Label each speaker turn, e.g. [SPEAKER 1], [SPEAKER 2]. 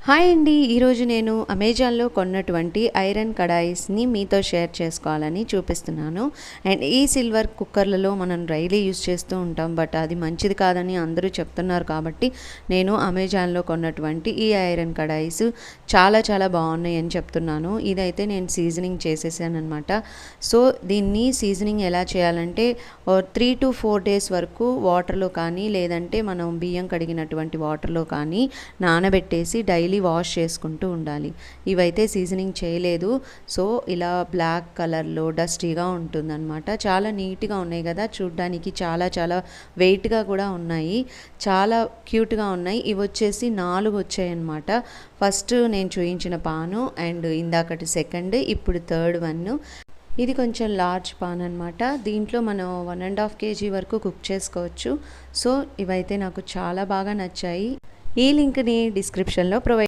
[SPEAKER 1] Hi అండి. ఈరోజు నేను అమెజాన్లో కొన్నటువంటి ఐరన్ కడాయిస్ని మీతో షేర్ చేసుకోవాలని చూపిస్తున్నాను. అండ్ ఈ సిల్వర్ కుక్కర్లలో మనం డైలీ యూస్ చేస్తూ ఉంటాం, బట్ అది మంచిది కాదని అందరూ చెప్తున్నారు కాబట్టి నేను అమెజాన్లో కొన్నటువంటి ఈ ఐరన్ కడాయిస్ చాలా చాలా బాగున్నాయి అని చెప్తున్నాను. ఇదైతే నేను సీజనింగ్ చేసేసాను అనమాట. సో దీన్ని సీజనింగ్ ఎలా చేయాలంటే 3 to 4 డేస్ వరకు వాటర్లో కానీ లేదంటే మనం బియ్యం కడిగినటువంటి వాటర్లో కానీ నానబెట్టేసి డైలీ వాష్ చేసుకుంటూ ఉండాలి. ఇవైతే సీజనింగ్ చేయలేదు, సో ఇలా బ్లాక్ కలర్లో డస్టీగా ఉంటుందన్నమాట. చాలా నీట్గా ఉన్నాయి కదా, చూడ్డానికి చాలా చాలా వెయిట్గా కూడా ఉన్నాయి, చాలా క్యూట్గా ఉన్నాయి. ఇవి వచ్చేసి 4 వచ్చాయన్నమాట. ఫస్ట్ నేను చూపించిన పాను, అండ్ ఇందాకటి సెకండ్, ఇప్పుడు థర్డ్ వన్. ఇది కొంచెం లార్జ్ పాన్ అనమాట. దీంట్లో మనం 1.5 kg వరకు కుక్ చేసుకోవచ్చు. సో ఇవైతే నాకు చాలా బాగా నచ్చాయి. ఈ లింక్ని డిస్క్రిప్షన్లో ప్రొవైడ్